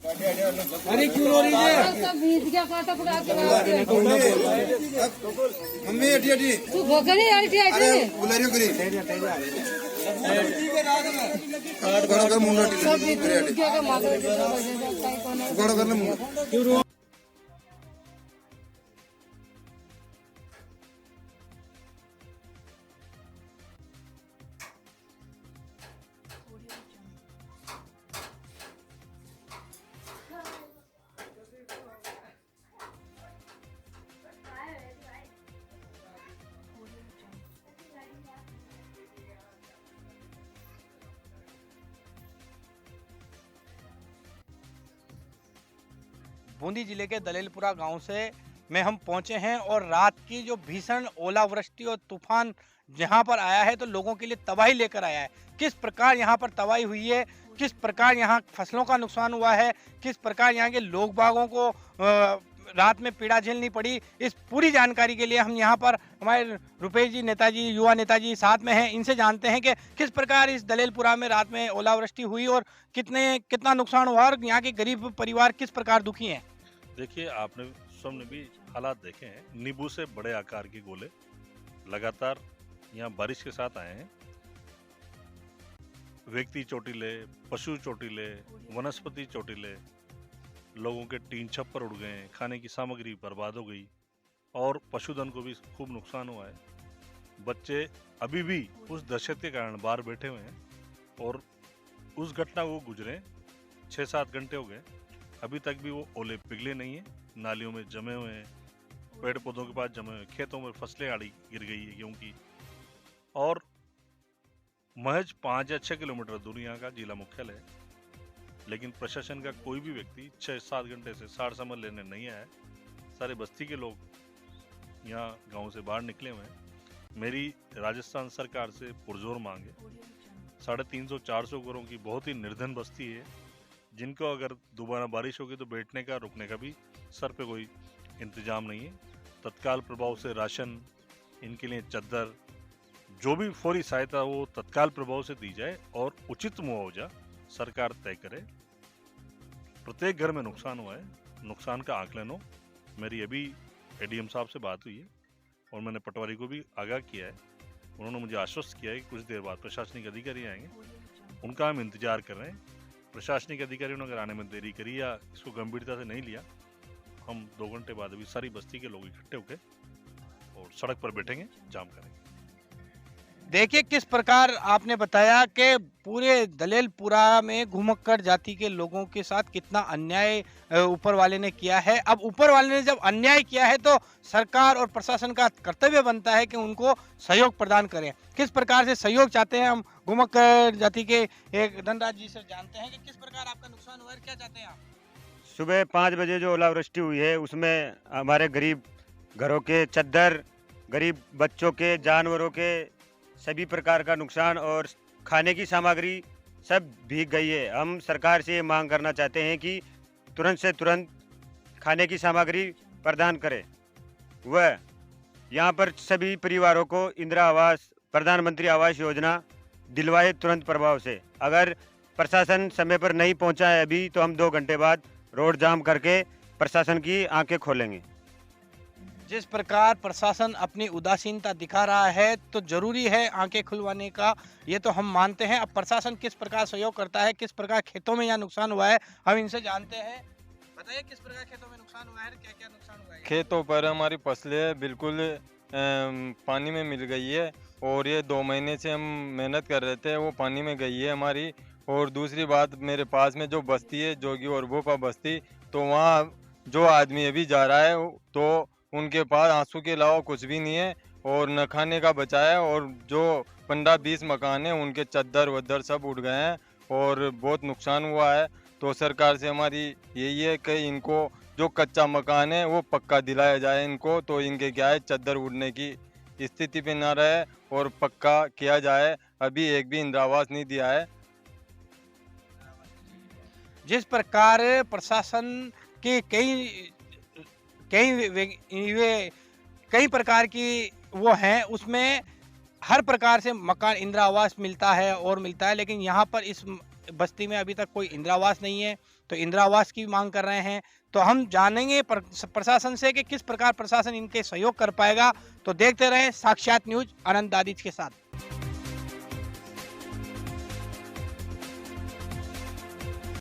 अरे क्यों रो रही है? सब भीज गया काटा पड़ा के मम्मी अटी अटी तू भगरी आईटी अरे आईटी बुलारियो करी गड़ो कर मुंडा टी सब भीज गया का मालूम है कौन है गड़ो कर ले मुंडा क्यों रो? बूंदी जिले के दलेलपुरा गांव में हम पहुंचे हैं और रात की जो भीषण ओलावृष्टि और तूफान जहां पर आया है तो लोगों के लिए तबाही लेकर आया है। किस प्रकार यहां पर तबाही हुई है, किस प्रकार यहां फसलों का नुकसान हुआ है, किस प्रकार यहां के लोग बागों को रात में पीड़ा झेलनी पड़ी, इस पूरी जानकारी के लिए हम यहाँ पर हमारे रुपेश जी नेताजी युवा नेताजी साथ में हैं। इनसे जानते हैं कि किस प्रकार इस दलेलपुरा में रात में ओलावृष्टि हुई और कितना नुकसान हुआ और यहाँ के गरीब परिवार किस प्रकार दुखी हैं। देखिए, आपने सबने भी हालात देखे हैं। नींबू से बड़े आकार के गोले लगातार यहाँ बारिश के साथ आए हैं। व्यक्ति चोटिले, पशु चोटिले, वनस्पति चोटिले, लोगों के टीन छप्पर उड़ गए, खाने की सामग्री बर्बाद हो गई और पशुधन को भी खूब नुकसान हुआ है। बच्चे अभी भी उस दहशत के कारण बाहर बैठे हुए हैं और उस घटना को गुजरे 6-7 घंटे हो गए, अभी तक भी वो ओले पिघले नहीं है। नालियों में जमे हुए हैं, पेड़ पौधों के पास जमे हुए, खेतों में फसलें आड़ी गिर गई है गेहूं की। और महज 5 या 6 किलोमीटर दूर यहाँ का जिला मुख्यालय है, लेकिन प्रशासन का कोई भी व्यक्ति 6-7 घंटे से सार समझ लेने नहीं आया है। सारे बस्ती के लोग यहाँ गांव से बाहर निकले हुए हैं। मेरी राजस्थान सरकार से पुरजोर मांग है। 350-400 घरों की बहुत ही निर्धन बस्ती है, जिनको अगर दोबारा बारिश होगी तो बैठने का रुकने का भी सर पे कोई इंतजाम नहीं है। तत्काल प्रभाव से राशन, इनके लिए चद्दर, जो भी फौरी सहायता वो तत्काल प्रभाव से दी जाए और उचित मुआवजा सरकार तय करे। प्रत्येक घर में नुकसान हुआ है, नुकसान का आकलन हो। मेरी अभी एडीएम साहब से बात हुई है और मैंने पटवारी को भी आगाह किया है। उन्होंने मुझे आश्वस्त किया है कि कुछ देर बाद प्रशासनिक अधिकारी आएंगे, उनका हम इंतजार कर रहे हैं। प्रशासनिक अधिकारियों ने अगर आने में देरी करी या इसको गंभीरता से नहीं लिया, हम 2 घंटे बाद अभी सारी बस्ती के लोग इकट्ठे होकर और सड़क पर बैठेंगे, जाम करेंगे। देखिए किस प्रकार आपने बताया कि पूरे दलेलपुरा में घुमक्कड़ जाति के लोगों के साथ कितना अन्याय ऊपर वाले ने किया है। अब ऊपर वाले ने जब अन्याय किया है तो सरकार और प्रशासन का कर्तव्य बनता है कि उनको सहयोग प्रदान करें। किस प्रकार से सहयोग चाहते हैं हम घुमक्कड़ जाति के एक धनराज जी से जानते हैं कि किस प्रकार आपका नुकसान हुआ है, क्या चाहते हैं आप। सुबह 5 बजे जो ओलावृष्टि हुई है उसमें हमारे गरीब घरों के चद्दर, गरीब बच्चों के, जानवरों के सभी प्रकार का नुकसान और खाने की सामग्री सब भीग गई है। हम सरकार से ये मांग करना चाहते हैं कि तुरंत से तुरंत खाने की सामग्री प्रदान करें। वह यहाँ पर सभी परिवारों को इंदिरा आवास, प्रधानमंत्री आवास योजना दिलवाए तुरंत प्रभाव से। अगर प्रशासन समय पर नहीं पहुँचा है अभी तो हम 2 घंटे बाद रोड जाम करके प्रशासन की आंखें खोलेंगे। जिस प्रकार प्रशासन अपनी उदासीनता दिखा रहा है तो जरूरी है आंखें खुलवाने का, ये तो हम मानते हैं। अब प्रशासन किस प्रकार सहयोग करता है, किस प्रकार खेतों में यहाँ नुकसान हुआ है, हम इनसे जानते हैं। बताइए किस प्रकार खेतों में नुकसान हुआ है, क्या क्या नुकसान हुआ है। खेतों पर हमारी फसलें बिल्कुल पानी में मिल गई है और ये 2 महीने से हम मेहनत कर रहे थे, वो पानी में गई है हमारी। और दूसरी बात, मेरे पास में जो बस्ती है जोगी और भोपा बस्ती, तो वहाँ जो आदमी अभी जा रहा है तो उनके पास आंसू के अलावा कुछ भी नहीं है और न खाने का बचा है। और जो 15-20 मकान हैं उनके चद्दर वद्दर सब उड़ गए हैं और बहुत नुकसान हुआ है। तो सरकार से हमारी यही है कि इनको जो कच्चा मकान है वो पक्का दिलाया जाए इनको, तो इनके क्या है चद्दर उड़ने की स्थिति पे ना रहे और पक्का किया जाए। अभी एक भी इंदिरा आवास नहीं दिया है। जिस प्रकार प्रशासन के कई प्रकार की वो हैं, उसमें हर प्रकार से मकान इंदिरा आवास मिलता है और मिलता है, लेकिन यहाँ पर इस बस्ती में अभी तक कोई इंदिरा आवास नहीं है। तो इंदिरा आवास की मांग कर रहे हैं। तो हम जानेंगे प्रशासन से कि किस प्रकार प्रशासन इनके सहयोग कर पाएगा। तो देखते रहें साक्षात न्यूज, आनंद दादिज के साथ।